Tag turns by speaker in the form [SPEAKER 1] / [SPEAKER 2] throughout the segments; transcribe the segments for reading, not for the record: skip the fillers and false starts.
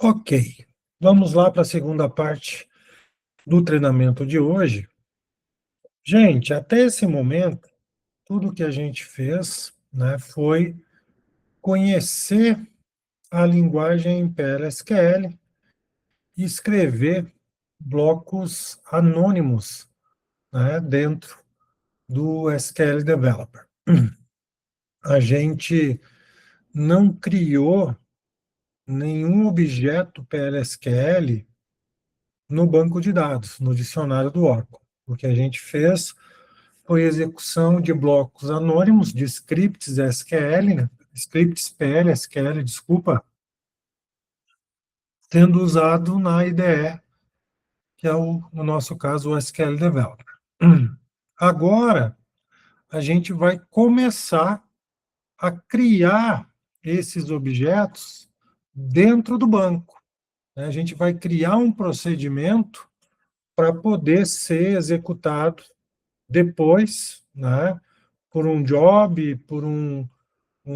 [SPEAKER 1] Ok, vamos lá para a segunda parte do treinamento de hoje. Gente, até esse momento, tudo que a gente fez, né, foi conhecer a linguagem PLSQL e escrever blocos anônimos, né, dentro do SQL Developer. A gente não criou nenhum objeto PLSQL no banco de dados, no dicionário do Oracle. O que a gente fez foi execução de blocos anônimos, de scripts SQL, né? Scripts PL/SQL, desculpa, sendo usado na IDE, que é, no nosso caso, o SQL Developer. Agora, a gente vai começar a criar esses objetos dentro do banco, né? A gente vai criar um procedimento para poder ser executado depois, né, por um job, por um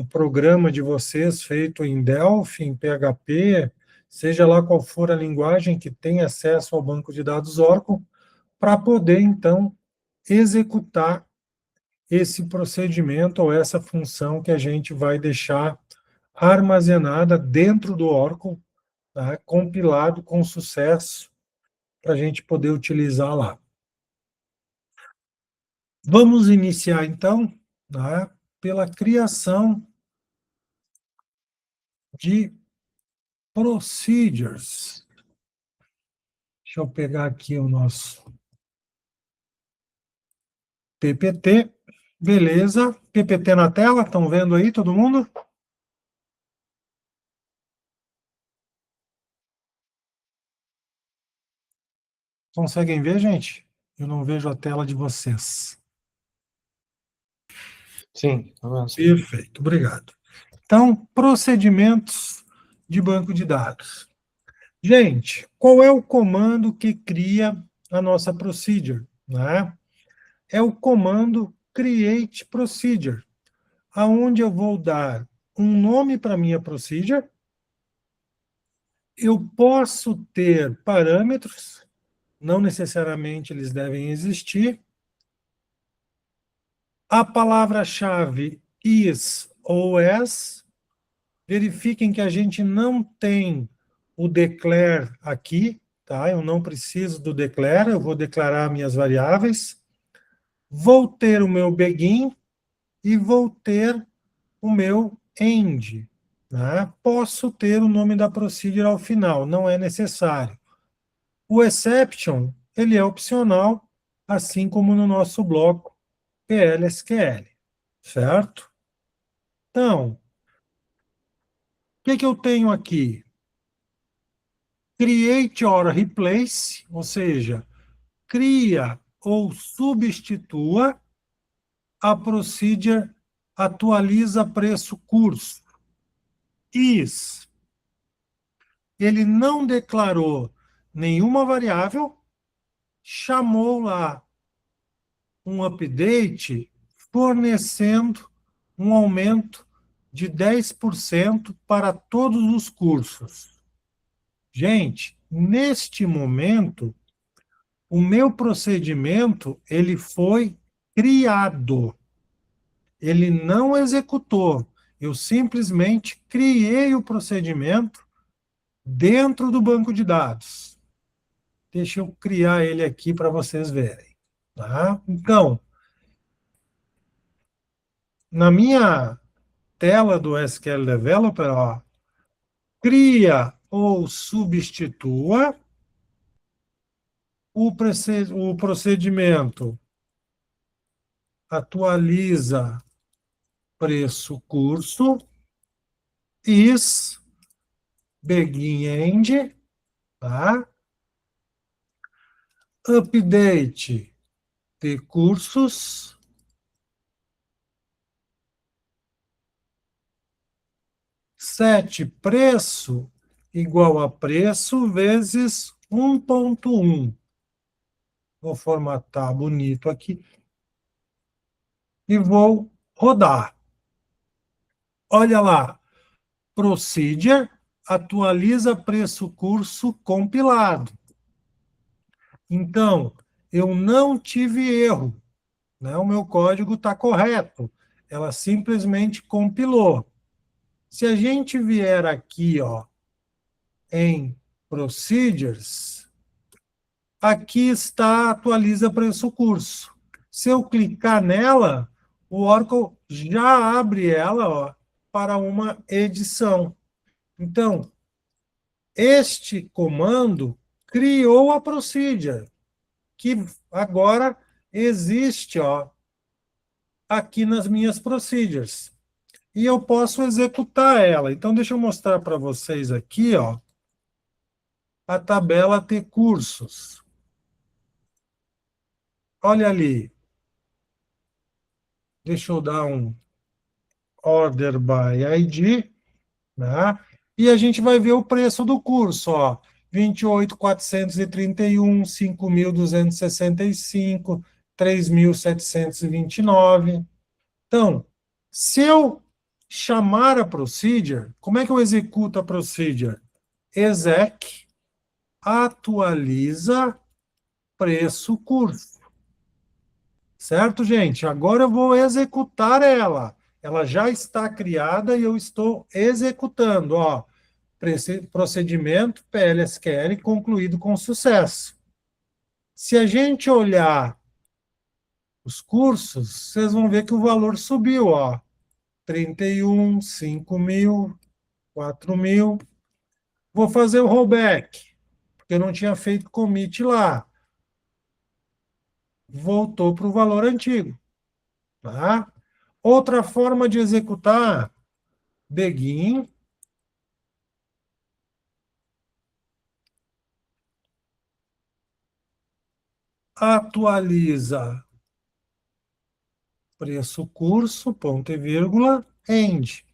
[SPEAKER 1] programa de vocês feito em Delphi, em PHP, seja lá qual for a linguagem que tem acesso ao banco de dados Oracle, para poder, então, executar esse procedimento ou essa função que a gente vai deixar armazenada dentro do Oracle, tá, compilado com sucesso, para a gente poder utilizar lá. Vamos iniciar, então, né, pela criação de procedures. Deixa eu pegar aqui o nosso PPT. Beleza. PPT na tela, estão vendo aí todo mundo? Conseguem ver, gente? Eu não vejo a tela de vocês.
[SPEAKER 2] Sim, avança.
[SPEAKER 1] Perfeito, obrigado. Então, procedimentos de banco de dados. Gente, qual é o comando que cria a nossa procedure, né? É o comando create procedure, aonde eu vou dar um nome para minha procedure. Eu posso ter parâmetros, não necessariamente eles devem existir. A palavra-chave is ou as. Verifiquem que a gente não tem o declare aqui, tá? Eu não preciso do declare, eu vou declarar minhas variáveis. Vou ter o meu begin e vou ter o meu end. Né? Posso ter o nome da procedure ao final, não é necessário. O exception, ele é opcional, assim como no nosso bloco PLSQL, certo? Então, o que eu tenho aqui? Create or replace, ou seja, cria ou substitua a procedure atualiza preço curso. Is. Ele não declarou nenhuma variável, chamou lá um update fornecendo um aumento de 10% para todos os cursos. Gente, neste momento, o meu procedimento ele foi criado. Ele não executou. Eu simplesmente criei o procedimento dentro do banco de dados. Deixa eu criar ele aqui para vocês verem. Tá? Então, na minha tela do SQL Developer, ó, cria ou substitua o procedimento, atualiza preço curso, is, begin end, tá? Update de cursos, set preço igual a preço vezes 1.1. Vou formatar bonito aqui e vou rodar. Olha lá, procedure atualiza preço-curso compilado. Então, eu não tive erro, né? O meu código está correto. Ela simplesmente compilou. Se a gente vier aqui, ó, em Procedures, aqui está atualiza preço-curso. Se eu clicar nela, o Oracle já abre ela, ó, para uma edição. Então, este comando criou a procedure, que agora existe, ó, aqui nas minhas procedures. E eu posso executar ela. Então, deixa eu mostrar para vocês aqui, ó, a tabela T cursos. Olha ali. Deixa eu dar um Order by ID, né? E a gente vai ver o preço do curso, ó. 28.431, 5.265, 3.729. Então, se eu chamar a procedure, como é que eu executo a procedure? Exec atualiza preço curso. Certo, gente? Agora eu vou executar ela. Ela já está criada e eu estou executando. Ó, procedimento PLSQL concluído com sucesso. Se a gente olhar os cursos, vocês vão ver que o valor subiu, ó. 31, 5.000, 4.000. Vou fazer o rollback, porque eu não tinha feito commit lá. Voltou para o valor antigo. Tá? Outra forma de executar, begin, atualiza preço curso, ponto e vírgula, end.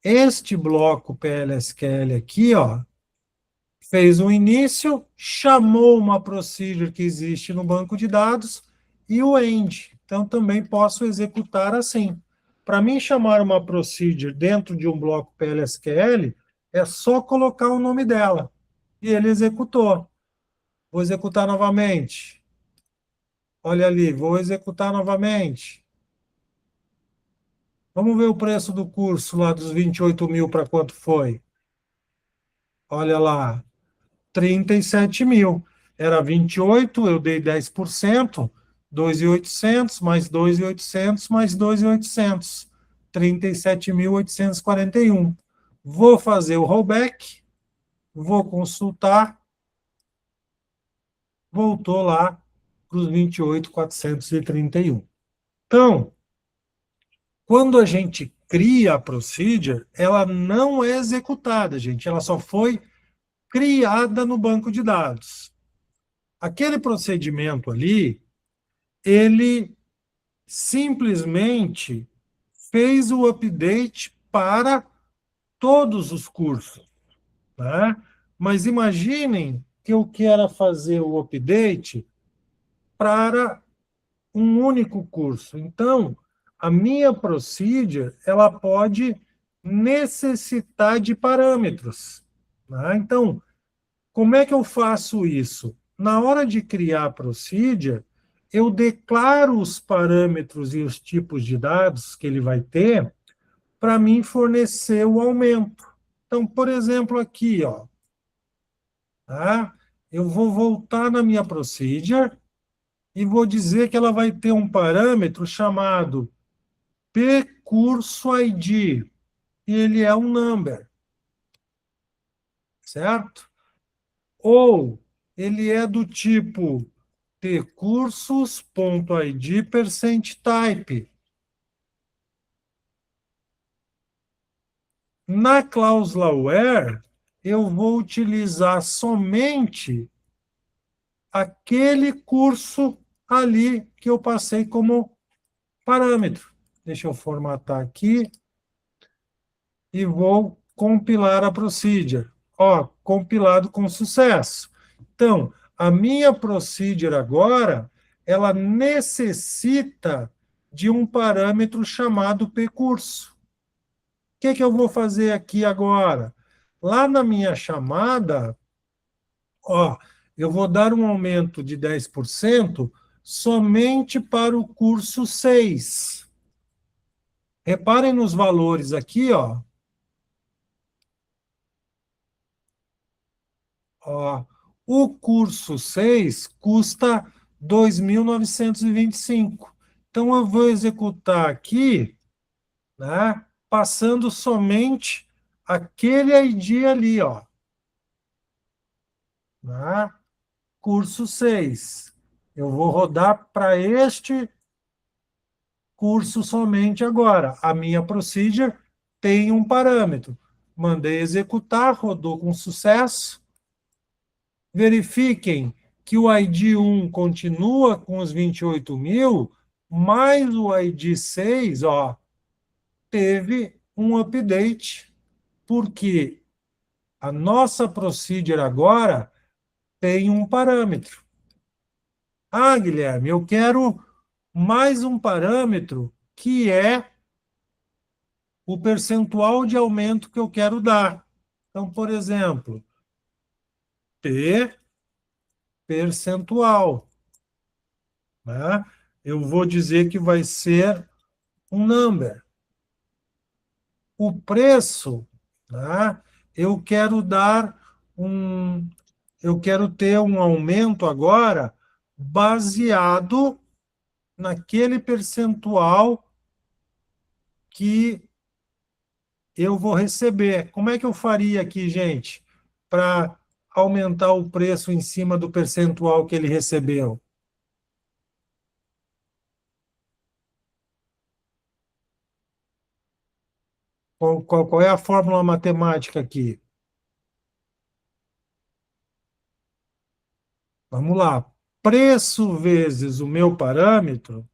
[SPEAKER 1] Este bloco PLSQL aqui, ó, fez um início, chamou uma procedure que existe no banco de dados e o end. Então, também posso executar assim. Para mim chamar uma procedure dentro de um bloco PLSQL, é só colocar o nome dela. E ele executou. Vou executar novamente. Olha ali, vou executar novamente. Vamos ver o preço do curso lá dos 28.000 para quanto foi. Olha lá, 37.000. Era 28, eu dei 10%, 2.800 mais 2.800 mais 2.800. 37.841. Vou fazer o rollback, vou consultar, voltou lá para os 28.431. Então, quando a gente cria a procedure, ela não é executada, gente. Ela só foi criada no banco de dados. Aquele procedimento ali, ele simplesmente fez o update para todos os cursos, né? Mas imaginem que eu quero fazer o update para um único curso. Então, a minha procedure, ela pode necessitar de parâmetros, né? Então, como é que eu faço isso? Na hora de criar a procedure, eu declaro os parâmetros e os tipos de dados que ele vai ter para mim fornecer o aumento. Então, por exemplo, aqui, ó, tá? Eu vou voltar na minha procedure e vou dizer que ela vai ter um parâmetro chamado pcurso ID, e ele é um number, certo? Ou ele é do tipo tcursos.id %type. Na cláusula where, eu vou utilizar somente aquele curso ali que eu passei como parâmetro. Deixa eu formatar aqui e vou compilar a procedure. Ó, compilado com sucesso. Então, a minha procedure agora, ela necessita de um parâmetro chamado pcurso. O que eu vou fazer aqui agora? Lá na minha chamada, ó, eu vou dar um aumento de 10% somente para o curso 6. Reparem nos valores aqui, ó. Ó, o curso 6 custa 2.925. Então, eu vou executar aqui, né, passando somente aquele ID ali, ó, né, curso 6. Eu vou rodar para este curso somente agora. A minha procedure tem um parâmetro. Mandei executar, rodou com sucesso. Verifiquem que o ID 1 continua com os 28.000, mas o ID 6, ó, teve um update, porque a nossa procedure agora tem um parâmetro. Ah, Guilherme, eu quero mais um parâmetro que é o percentual de aumento que eu quero dar. Então, por exemplo, P percentual, né? Eu vou dizer que vai ser um number. O preço, né? Eu quero dar um, eu quero ter um aumento agora baseado naquele percentual que eu vou receber. Como é que eu faria aqui, gente, para aumentar o preço em cima do percentual que ele recebeu? Qual é a fórmula matemática aqui? Vamos lá. Preço vezes o meu parâmetro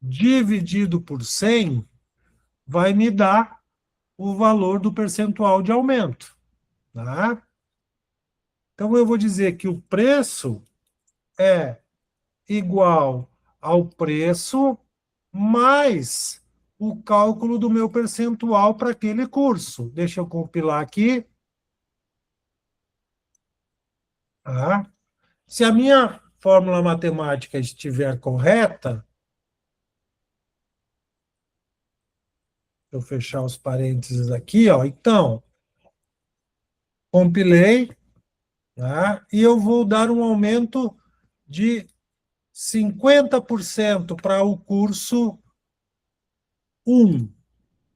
[SPEAKER 1] dividido por 100 vai me dar o valor do percentual de aumento. Tá? Então, eu vou dizer que o preço é igual ao preço mais o cálculo do meu percentual para aquele curso. Deixa eu compilar aqui. Tá? Se a minha fórmula matemática estiver correta, eu fechar os parênteses aqui, ó. Então, compilei, tá? E eu vou dar um aumento de 50% para o curso 1.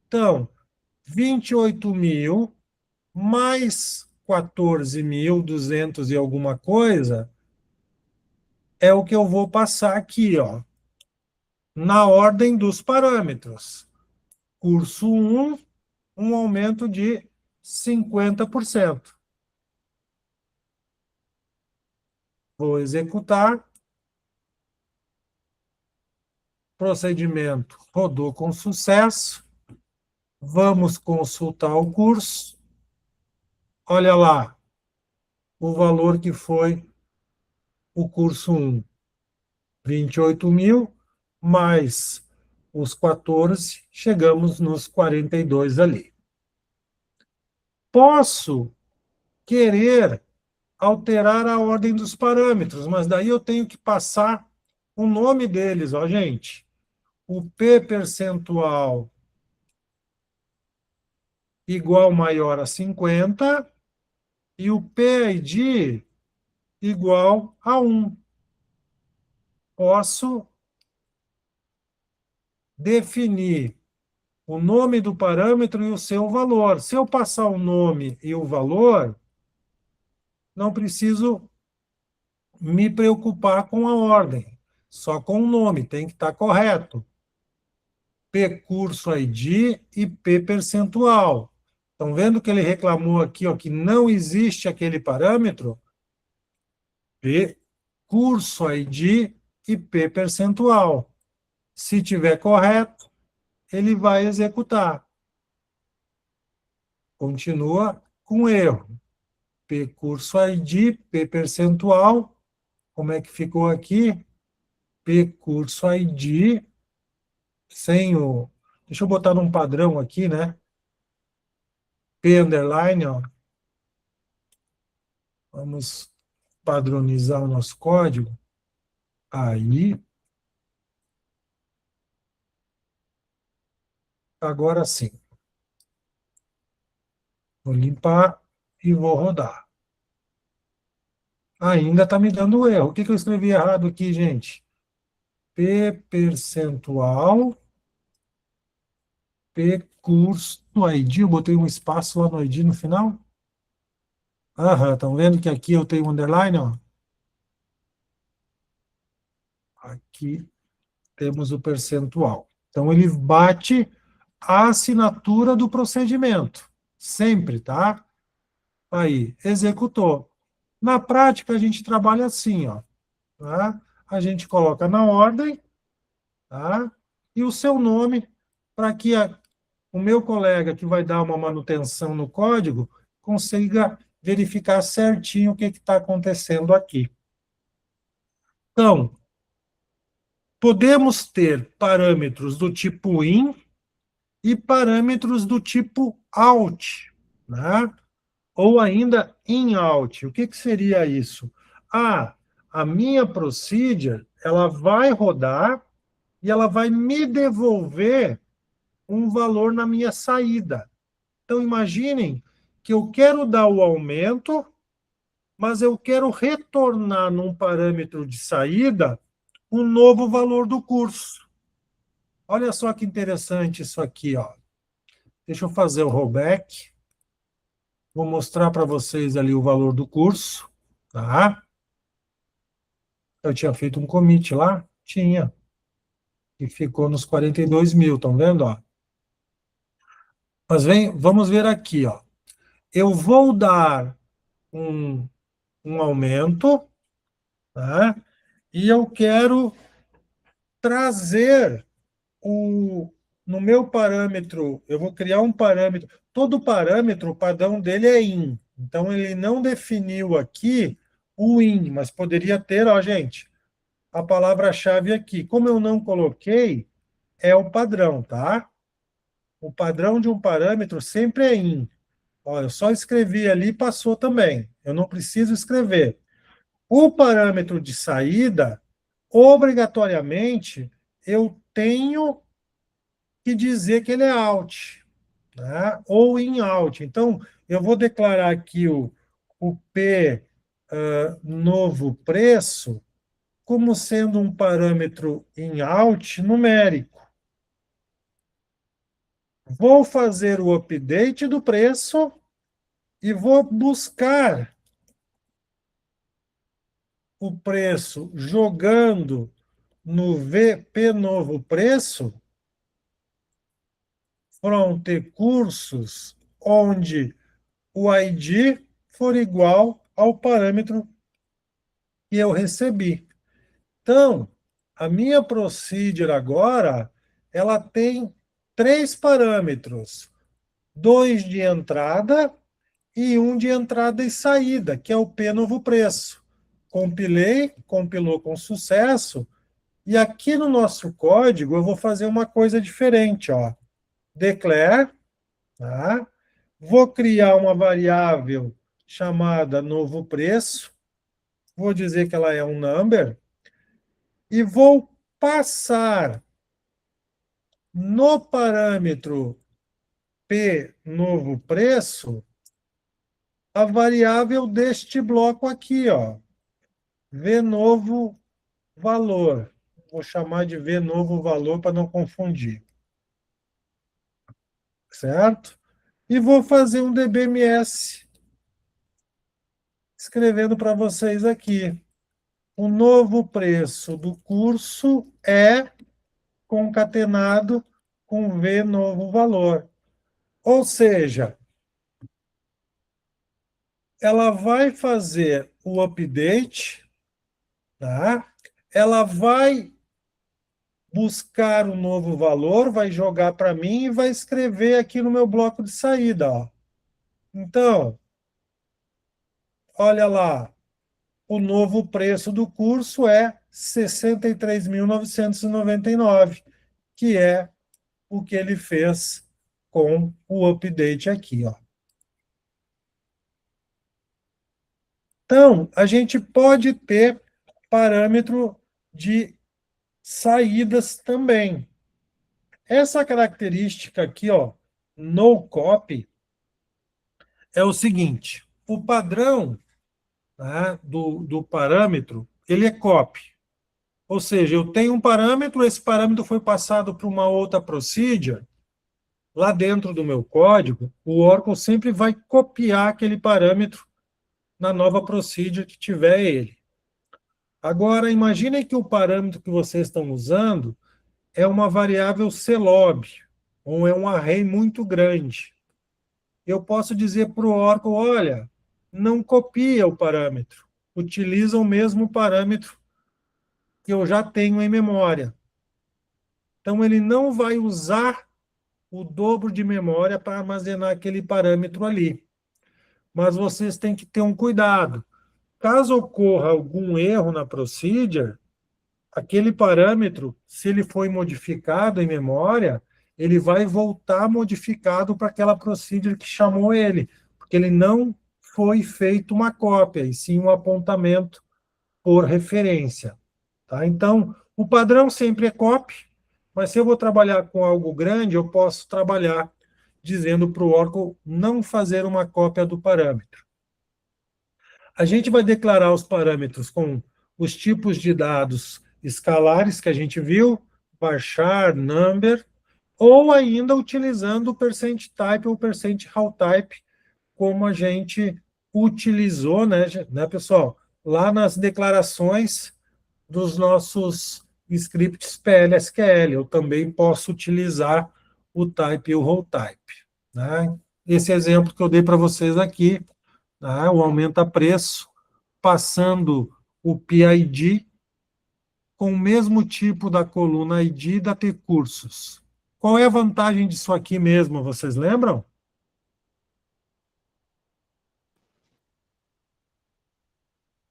[SPEAKER 1] Então, 28.000 mais 14.200 e alguma coisa é o que eu vou passar aqui, ó, na ordem dos parâmetros. Curso 1, um aumento de 50%. Vou executar. Procedimento rodou com sucesso. Vamos consultar o curso. Olha lá o valor que foi o curso 1. 28.000 mais os 14, chegamos nos 42 ali. Posso querer alterar a ordem dos parâmetros, mas daí eu tenho que passar o nome deles, ó, gente. O P percentual igual maior a 50 e o PID igual a 1. Posso definir o nome do parâmetro e o seu valor. Se eu passar o nome e o valor, não preciso me preocupar com a ordem, só com o nome, tem que estar correto. P curso ID e P percentual. Estão vendo que ele reclamou aqui, ó, que não existe aquele parâmetro? P curso ID e P percentual. Se tiver correto, ele vai executar. Continua com erro. P curso ID, P percentual. Como é que ficou aqui? P curso ID, sem o... Deixa eu botar num padrão aqui, né? P underline, ó. Vamos padronizar o nosso código. Aí, agora sim. Vou limpar e vou rodar. Ainda está me dando erro. O que que eu escrevi errado aqui, gente? P percentual, P curso ID. Eu botei um espaço lá no ID no final. Aham, estão vendo que aqui eu tenho um underline, ó? Aqui temos o percentual. Então, ele bate a assinatura do procedimento. Sempre, tá? Aí, executou. Na prática, a gente trabalha assim, ó. Tá? A gente coloca na ordem, tá? E o seu nome, para que o meu colega que vai dar uma manutenção no código consiga verificar certinho o que está acontecendo aqui. Então, podemos ter parâmetros do tipo in e parâmetros do tipo out, né? Ou ainda in out. O que que seria isso? A minha procedure, ela vai rodar e ela vai me devolver um valor na minha saída. Então, imaginem que eu quero dar o aumento, mas eu quero retornar num parâmetro de saída um novo valor do curso. Olha só que interessante isso aqui, ó. Deixa eu fazer o rollback. Vou mostrar para vocês ali o valor do curso, tá? Eu tinha feito um commit lá? Tinha. E ficou nos 42 mil, estão vendo, ó? Mas vamos ver aqui, ó. Eu vou dar um aumento, tá? E eu quero trazer no meu parâmetro, eu vou criar um parâmetro. Todo parâmetro, o padrão dele é in. Então, ele não definiu aqui o in, mas poderia ter, ó, gente, a palavra-chave aqui. Como eu não coloquei, é o padrão, tá? O padrão de um parâmetro sempre é in. Ó, eu só escrevi ali e passou também. Eu não preciso escrever. O parâmetro de saída, obrigatoriamente, eu tenho que dizer que ele é out, né? Ou in out. Então, eu vou declarar aqui o P novo preço como sendo um parâmetro in out numérico. Vou fazer o update do preço e vou buscar o preço jogando no VP novo preço from ter cursos onde o ID for igual ao parâmetro que eu recebi. Então, a minha procedure agora, ela tem 3 parâmetros, 2 de entrada e um de entrada e saída, que é o P novo preço. Compilei, compilou com sucesso, e aqui no nosso código eu vou fazer uma coisa diferente, ó. Declare, tá? Vou criar uma variável chamada novo preço, vou dizer que ela é um number, e vou passar no parâmetro P novo preço a variável deste bloco aqui, ó, V novo valor. Vou chamar de V novo valor para não confundir. Certo? E vou fazer um dbms escrevendo para vocês aqui. O novo preço do curso é concatenado com V novo valor. Ou seja, ela vai fazer o update, tá? Ela vai buscar o novo valor, vai jogar para mim e vai escrever aqui no meu bloco de saída, ó. Então, olha lá, o novo preço do curso é 63.999, que é o que ele fez com o update aqui, ó. Então, a gente pode ter parâmetro de saídas também. Essa característica aqui, ó, no copy, é o seguinte: o padrão, né, do parâmetro, ele é copy. Ou seja, eu tenho um parâmetro, esse parâmetro foi passado para uma outra procedure, lá dentro do meu código, o Oracle sempre vai copiar aquele parâmetro na nova procedure que tiver ele. Agora, imaginem que o parâmetro que vocês estão usando é uma variável celob, ou é um array muito grande. Eu posso dizer para o Oracle, olha, não copia o parâmetro, utiliza o mesmo parâmetro que eu já tenho em memória. Então, ele não vai usar o dobro de memória para armazenar aquele parâmetro ali. Mas vocês têm que ter um cuidado. Caso ocorra algum erro na procedure, aquele parâmetro, se ele foi modificado em memória, ele vai voltar modificado para aquela procedure que chamou ele, porque ele não foi feito uma cópia, e sim um apontamento por referência. Tá? Então, o padrão sempre é copy, mas se eu vou trabalhar com algo grande, eu posso trabalhar dizendo para o Oracle não fazer uma cópia do parâmetro. A gente vai declarar os parâmetros com os tipos de dados escalares que a gente viu, varchar, number, ou ainda utilizando o %type ou %howtype, como a gente utilizou, né, pessoal? Lá nas declarações dos nossos scripts PL/SQL. Eu também posso utilizar o type e o rowtype. Né? Esse exemplo que eu dei para vocês aqui, né, o aumenta-preço, passando o PID com o mesmo tipo da coluna ID da T-cursos. Qual é a vantagem disso aqui mesmo, vocês lembram?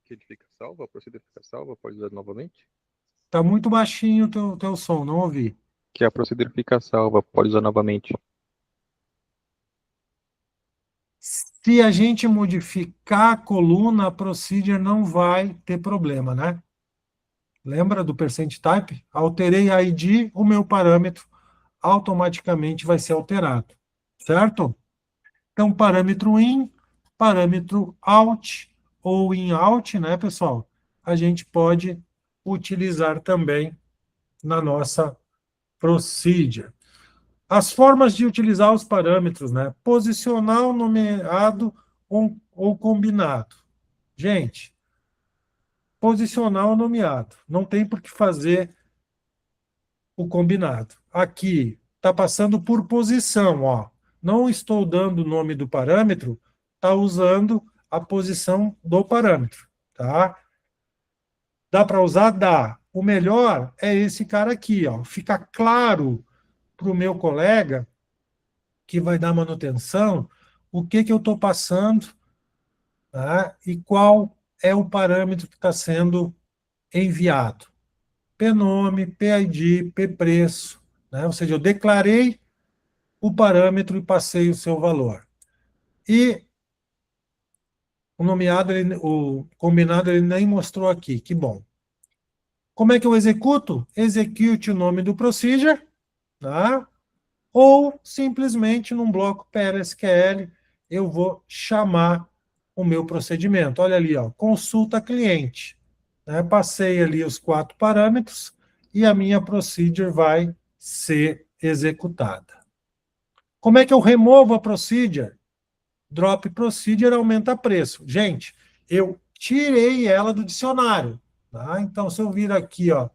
[SPEAKER 2] Que ele fica salvo, a procedura fica salva, pode usar novamente?
[SPEAKER 1] Está muito baixinho o teu som, não ouvi.
[SPEAKER 2] Que a procedura fica salva, pode usar novamente.
[SPEAKER 1] Se a gente modificar a coluna, a procedure não vai ter problema, né? Lembra do %type? Alterei a ID, o meu parâmetro automaticamente vai ser alterado, certo? Então, parâmetro in, parâmetro out ou in out, né, pessoal? A gente pode utilizar também na nossa procedure. As formas de utilizar os parâmetros, né? Posicional, nomeado ou combinado. Gente, posicional ou nomeado. Não tem por que fazer o combinado. Aqui está passando por posição, ó. Não estou dando o nome do parâmetro, está usando a posição do parâmetro, tá? Dá para usar? Dá. O melhor é esse cara aqui, ó. Fica claro para o meu colega que vai dar manutenção o que eu estou passando, tá? E qual é o parâmetro que está sendo enviado. P-nome, P-ID, P-preço, né? Ou seja, eu declarei o parâmetro e passei o seu valor. E o nomeado, o combinado, ele nem mostrou aqui, que bom. Como é que eu executo? Execute o nome do procedure, tá? Ou simplesmente num bloco PLSQL eu vou chamar o meu procedimento. Olha ali, ó, consulta cliente. Né? Passei ali os 4 parâmetros e a minha procedure vai ser executada. Como é que eu removo a procedure? Drop procedure aumenta preço. Gente, eu tirei ela do dicionário. Tá? Então, se eu vir aqui, ó,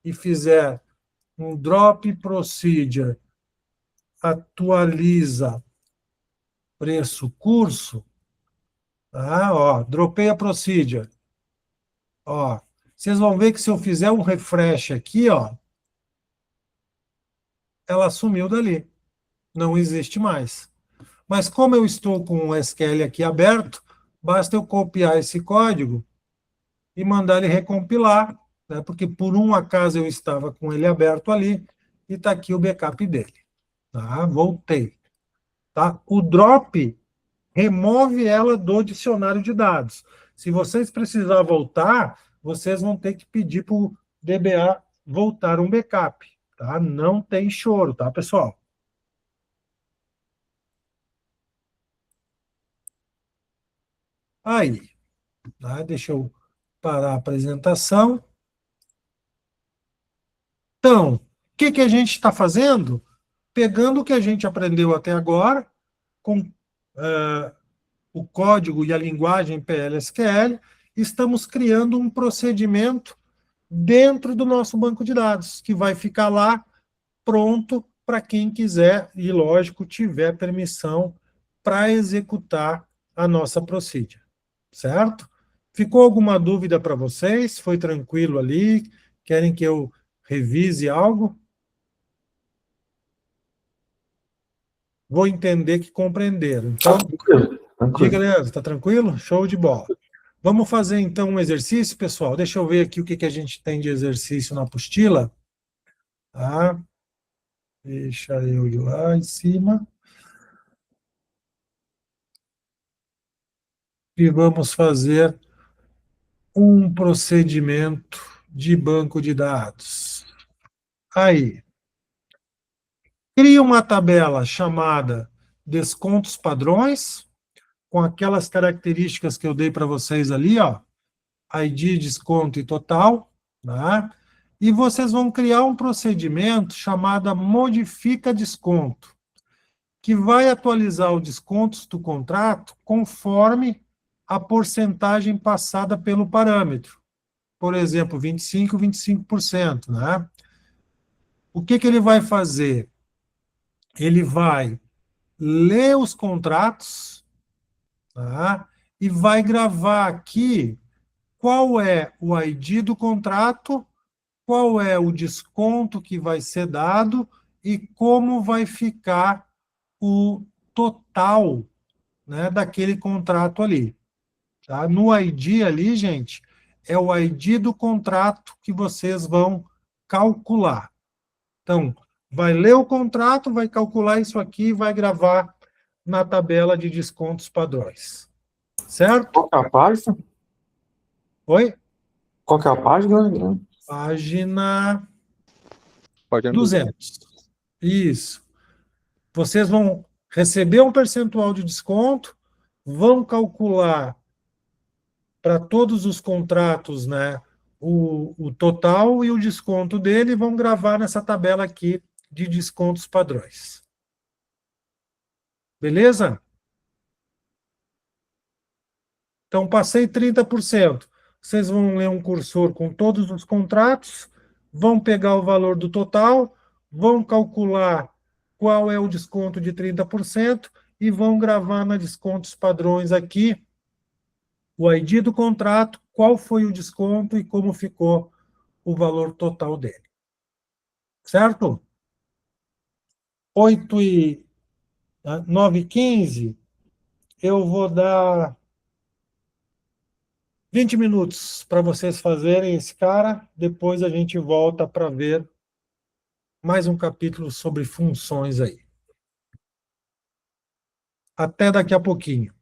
[SPEAKER 1] e fizer um drop procedure atualiza preço curso, tá? Ó, dropei a procedure. Ó, vocês vão ver que se eu fizer um refresh aqui, ó, ela sumiu dali. Não existe mais. Mas como eu estou com o SQL aqui aberto, basta eu copiar esse código e mandar ele recompilar, né? Porque por um acaso eu estava com ele aberto ali e está aqui o backup dele. Tá? Voltei. Tá? O drop remove ela do dicionário de dados. Se vocês precisar voltar, vocês vão ter que pedir para o DBA voltar um backup. Tá? Não tem choro, tá, pessoal? Aí, tá? Deixa eu parar a apresentação. Então, o que, que a gente está fazendo? Pegando o que a gente aprendeu até agora, com o código e a linguagem PL/SQL, estamos criando um procedimento dentro do nosso banco de dados, que vai ficar lá pronto para quem quiser e, lógico, tiver permissão para executar a nossa procedure. Certo? Ficou alguma dúvida para vocês? Foi tranquilo ali? Querem que eu revise algo? Vou entender que compreenderam. Então,
[SPEAKER 3] Tranquilo,
[SPEAKER 1] diga,
[SPEAKER 3] tranquilo.
[SPEAKER 1] Leandro, está tranquilo? Show de bola. Vamos fazer então um exercício, pessoal? Deixa eu ver aqui o que, que a gente tem de exercício na apostila. Tá? Deixa eu ir lá em cima. E vamos fazer um procedimento de banco de dados. Aí, cria uma tabela chamada descontos padrões, com aquelas características que eu dei para vocês ali, ó, ID, desconto e total, né? E vocês vão criar um procedimento chamado modifica desconto, que vai atualizar os descontos do contrato conforme a porcentagem passada pelo parâmetro. Por exemplo, 25%, 25%, né? O que, que ele vai fazer? Ele vai ler os contratos, tá? E vai gravar aqui qual é o ID do contrato, qual é o desconto que vai ser dado e como vai ficar o total, né, daquele contrato ali. Tá? No ID ali, gente, é o ID do contrato que vocês vão calcular. Então, vai ler o contrato, vai calcular isso aqui e vai gravar na tabela de descontos padrões. Certo?
[SPEAKER 3] Qual que é a página?
[SPEAKER 1] Oi?
[SPEAKER 3] Qual que é a página?
[SPEAKER 1] Página
[SPEAKER 2] Página 200.
[SPEAKER 1] 200. Isso. Vocês vão receber um percentual de desconto, vão calcular para todos os contratos, né, o total e o desconto dele, e vão gravar nessa tabela aqui de descontos padrões. Beleza? Então, passei 30%. Vocês vão ler um cursor com todos os contratos, vão pegar o valor do total, vão calcular qual é o desconto de 30% e vão gravar na descontos padrões aqui o ID do contrato, qual foi o desconto e como ficou o valor total dele. Certo? 9h15, eu vou dar 20 minutos para vocês fazerem esse cara, depois a gente volta para ver mais um capítulo sobre funções aí. Até daqui a pouquinho.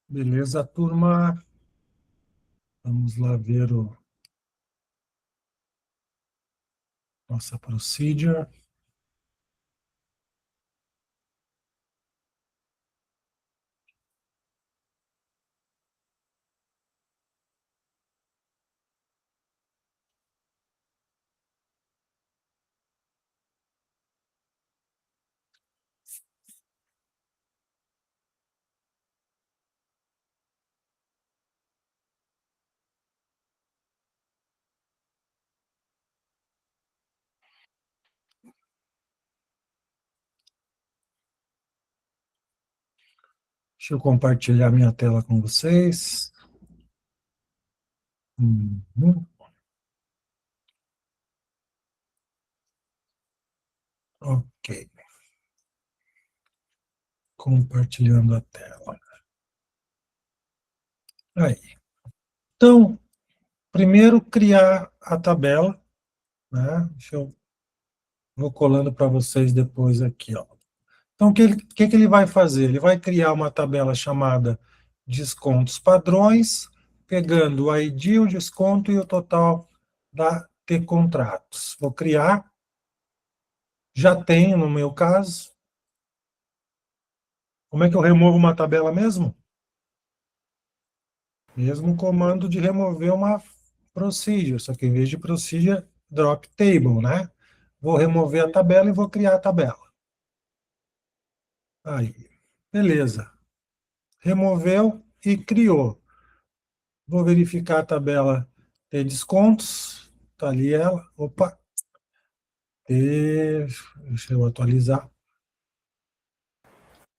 [SPEAKER 1] Beleza, turma? Vamos lá ver nossa procedure. Deixa eu compartilhar minha tela com vocês. Uhum. Ok. Compartilhando a tela. Aí. Então, primeiro criar a tabela, né? Vou colando para vocês depois aqui, ó. Então, o que ele vai fazer? Ele vai criar uma tabela chamada descontos padrões, pegando o ID, o desconto e o total da T contratos. Vou criar, já tenho no meu caso. Como é que eu removo uma tabela mesmo? Mesmo comando de remover uma procedure, só que em vez de procedure, drop table, né? Vou remover a tabela e vou criar a tabela. Aí, beleza. Removeu e criou. Vou verificar a tabela de descontos. Está ali ela. Opa. Deixa eu atualizar.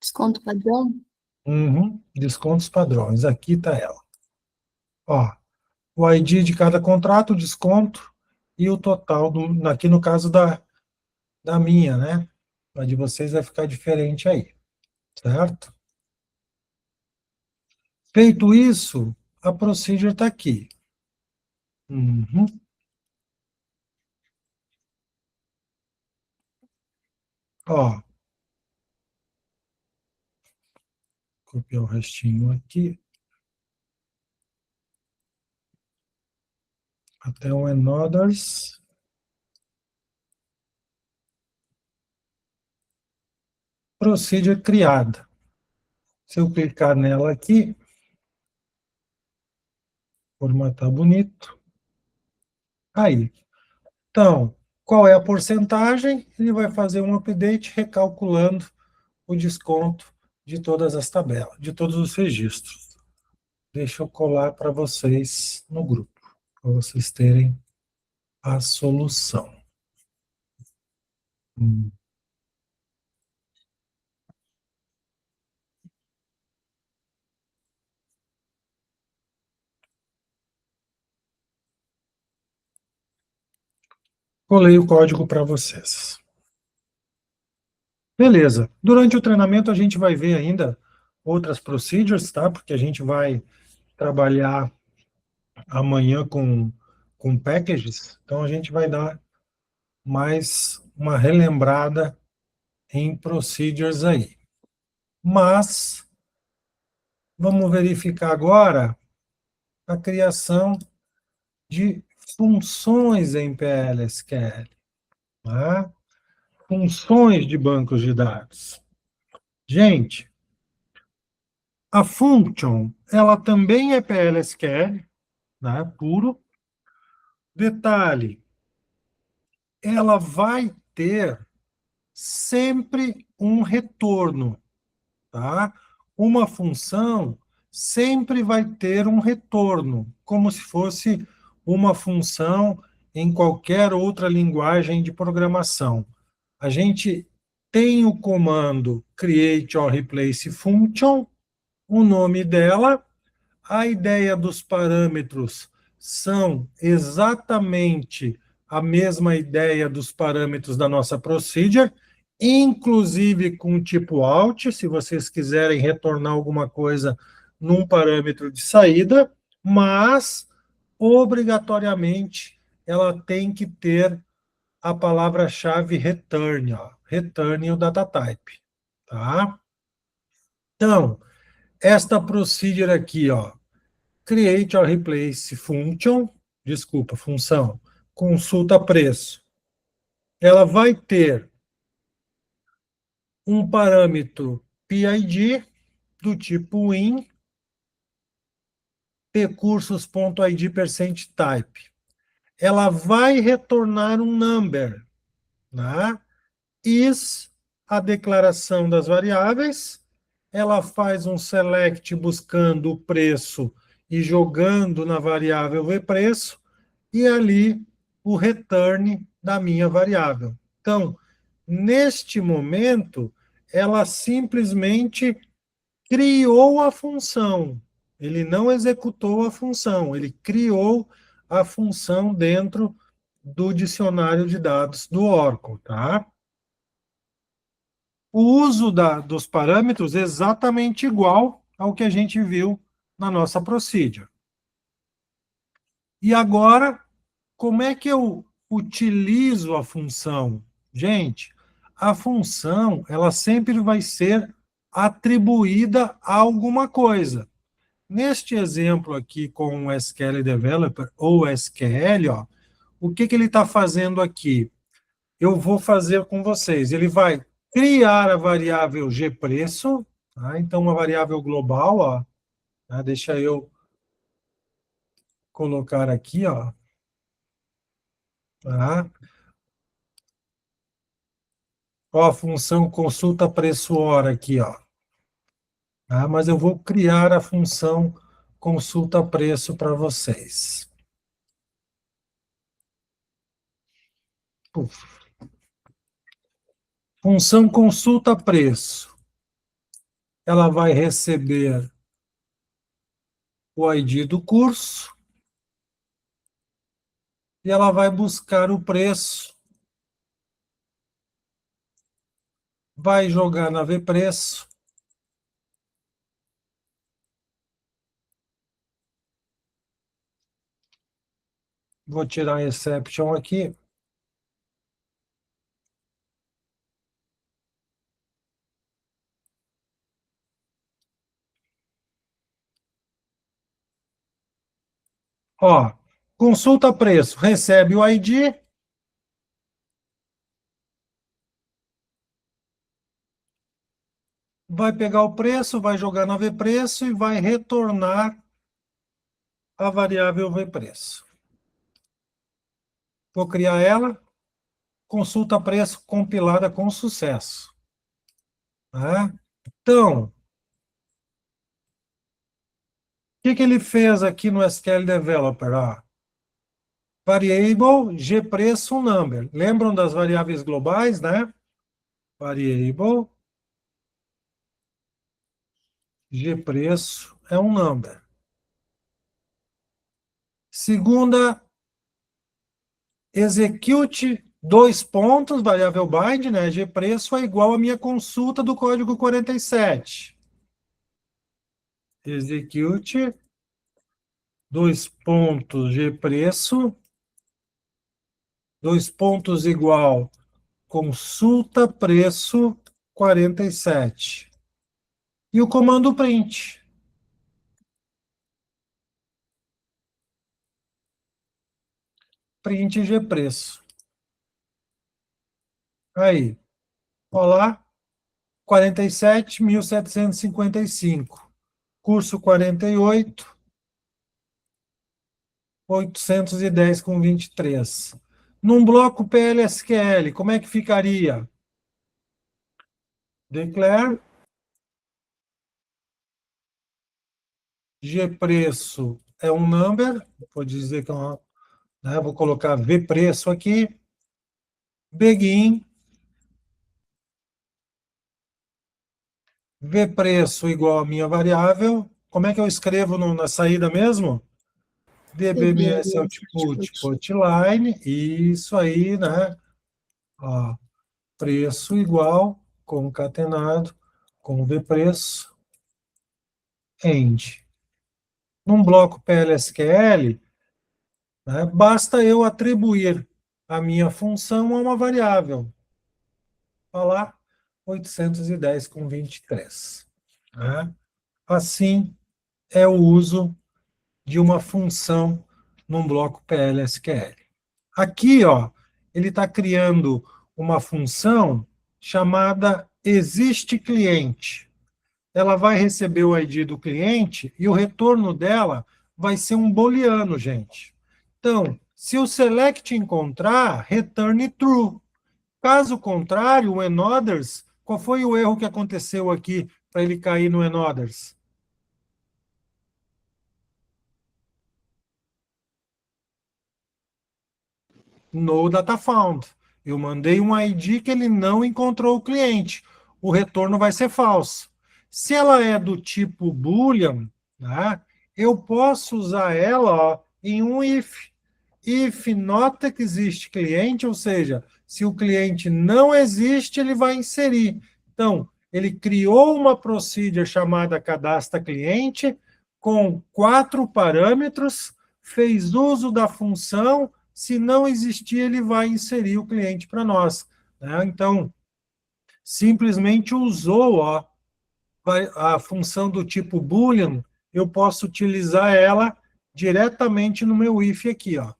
[SPEAKER 4] Desconto padrão?
[SPEAKER 1] Uhum, descontos padrões. Aqui está ela. Ó, o ID de cada contrato, o desconto e o total, aqui no caso da minha, né? A de vocês vai ficar diferente aí, certo? Feito isso, a procedure está aqui. Uhum. Ó, copiar o restinho aqui. Até o Anothers. Procedure criada. Se eu clicar nela aqui, formatar bonito. Aí. Então, qual é a porcentagem? Ele vai fazer um update recalculando o desconto de todas as tabelas, de todos os registros. Deixa eu colar para vocês no grupo, para vocês terem a solução. Colei o código para vocês. Beleza. Durante o treinamento a gente vai ver ainda outras procedures, tá? Porque a gente vai trabalhar amanhã com packages, então a gente vai dar mais uma relembrada em procedures aí. Mas vamos verificar agora a criação de funções em PLSQL, né? Funções de bancos de dados. Gente, a function, ela também é PLSQL, né, puro. Detalhe, ela vai ter sempre um retorno, tá? Uma função sempre vai ter um retorno, como se fosse uma função em qualquer outra linguagem de programação. A gente tem o comando create or replace function, o nome dela, a ideia dos parâmetros são exatamente a mesma ideia dos parâmetros da nossa procedure, inclusive com o tipo out, se vocês quiserem retornar alguma coisa num parâmetro de saída, mas, obrigatoriamente, ela tem que ter a palavra-chave return. Ó. return o data type, tá? Então, esta procedure aqui, ó, create or replace function, desculpa, função, consulta preço. Ela vai ter um parâmetro PID do tipo in pcursos.id%type. Ela vai retornar um number, né? Is a declaração das variáveis, ela faz um select buscando o preço e jogando na variável vpreço, e ali o return da minha variável. Então, neste momento, ela simplesmente criou a função. Ele não executou a função, ele criou a função dentro do dicionário de dados do Oracle, tá? O uso dos parâmetros é exatamente igual ao que a gente viu na nossa procedure. E agora, como é que eu utilizo a função? Gente, a função, ela sempre vai ser atribuída a alguma coisa. Neste exemplo aqui com o SQL Developer ou SQL, ó, o que ele está fazendo aqui? Eu vou fazer com vocês. Ele vai criar a variável gpreço, tá? Então, uma variável global, ó, tá? Deixa eu colocar aqui, ó, tá? Ó, a função consulta preço hora aqui, ó. Tá? Mas eu vou criar a função consulta preço para vocês. Puf. Função consulta preço. Ela vai receber o ID do curso e ela vai buscar o preço, vai jogar na vpreço, vou tirar a exception aqui, ó, consulta preço, recebe o ID, vai pegar o preço, vai jogar na vpreço e vai retornar a variável vpreço. Vou criar ela, consulta preço compilada com sucesso. Tá? Então, o que ele fez aqui no SQL Developer? Ó, variable gpreço number. Lembram das variáveis globais, né? Variable gpreço é um number. Segunda, execute dois pontos, variável bind, né? Gpreço é igual à minha consulta do código 47. Execute dois pontos gpreço, dois pontos igual consulta preço 47. E o comando print. Print gpreço. Aí, olá, 47.755. Curso 48, 810,23. Num bloco PLSQL, como é que ficaria? Declare gpreço é um number, vou dizer que é uma, né, vou colocar vpreço aqui, begin, vpreço igual a minha variável, como é que eu escrevo na saída mesmo? dbms output line, isso aí, né? Ó, preço igual, concatenado, com vpreço, end. Num bloco PLSQL, né, basta eu atribuir a minha função a uma variável. lá, 810,23. Né? Assim é o uso de uma função num bloco PL/SQL. Aqui, ó, ele está criando uma função chamada existCliente. Ela vai receber o ID do cliente e o retorno dela vai ser um booleano, gente. Então, se o select encontrar, return true. Caso contrário, o anOthers, qual foi o erro que aconteceu aqui para ele cair no anOthers? No data found. Eu mandei um ID que ele não encontrou o cliente. O retorno vai ser falso. Se ela é do tipo Boolean, né, eu posso usar ela, ó, em um if. If not existe cliente, ou seja, se o cliente não existe, ele vai inserir. Então, ele criou uma procedure chamada cadastra cliente com 4 parâmetros, fez uso da função. Se não existir, ele vai inserir o cliente para nós. Né? Então, simplesmente usou, ó, a função do tipo Boolean, eu posso utilizar ela diretamente no meu if aqui. Ó.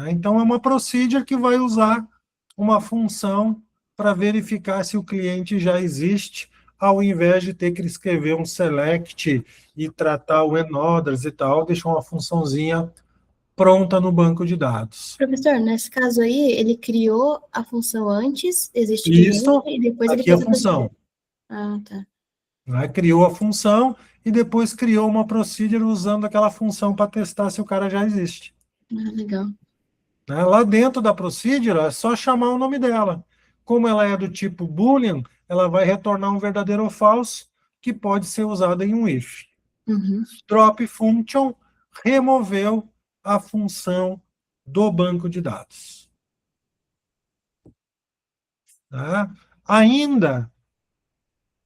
[SPEAKER 1] Então, é uma procedure que vai usar uma função para verificar se o cliente já existe, ao invés de ter que escrever um select e tratar o anOthers e tal, deixou uma funçãozinha pronta no banco de dados.
[SPEAKER 4] Professor, nesse caso aí, ele criou a função antes, existe
[SPEAKER 1] Isso,
[SPEAKER 4] cliente, e depois ele
[SPEAKER 1] aqui é a
[SPEAKER 4] fez
[SPEAKER 1] função.
[SPEAKER 4] Ah, tá.
[SPEAKER 1] Né? Criou a função e depois criou uma procedure usando aquela função para testar se o cara já existe.
[SPEAKER 4] Ah, legal.
[SPEAKER 1] Né? Lá dentro da procedure é só chamar o nome dela. Como ela é do tipo Boolean, ela vai retornar um verdadeiro ou falso, que pode ser usado em um if.
[SPEAKER 4] Uhum.
[SPEAKER 1] Drop function removeu a função do banco de dados. Tá? Ainda,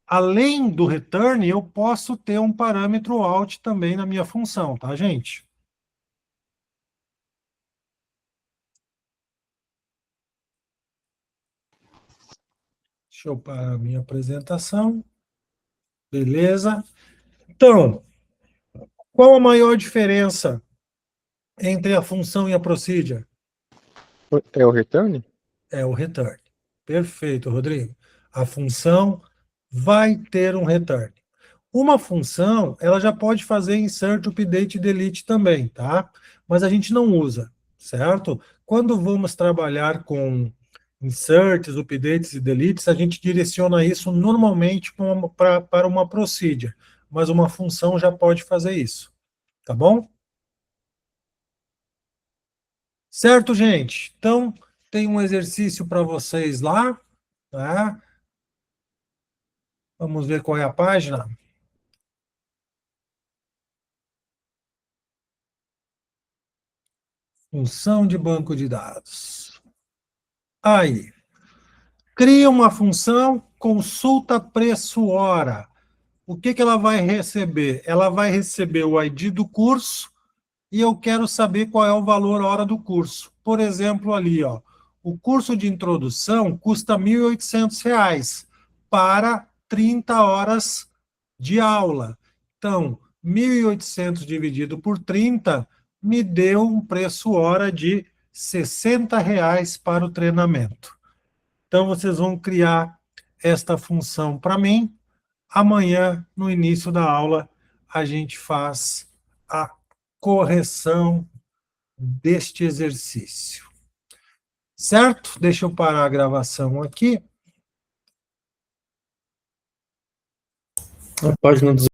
[SPEAKER 1] além do return, eu posso ter um parâmetro out também na minha função, tá, gente? Deixa eu parar a minha apresentação. Beleza? Então, qual a maior diferença entre a função e a procedure?
[SPEAKER 2] É o return?
[SPEAKER 1] É o return. Perfeito, Rodrigo. A função vai ter um return. Uma função, ela já pode fazer insert, update e delete também, tá? Mas a gente não usa, certo? Quando vamos trabalhar com inserts, updates e deletes, a gente direciona isso normalmente para uma procedure, mas uma função já pode fazer isso, tá bom? Certo, gente? Então, tem um exercício para vocês lá, tá? Vamos ver qual é a página. Função de banco de dados. Aí, cria uma função, consulta preço hora. O que ela vai receber? Ela vai receber o ID do curso e eu quero saber qual é o valor hora do curso. Por exemplo, ali, ó, o curso de introdução custa R$ 1.800 para 30 horas de aula. Então, 1.800 dividido por 30 me deu um preço hora de R$ 60 para o treinamento. Então, vocês vão criar esta função para mim. Amanhã, no início da aula, a gente faz a correção deste exercício. Certo? Deixa eu parar a gravação aqui.
[SPEAKER 3] A página dos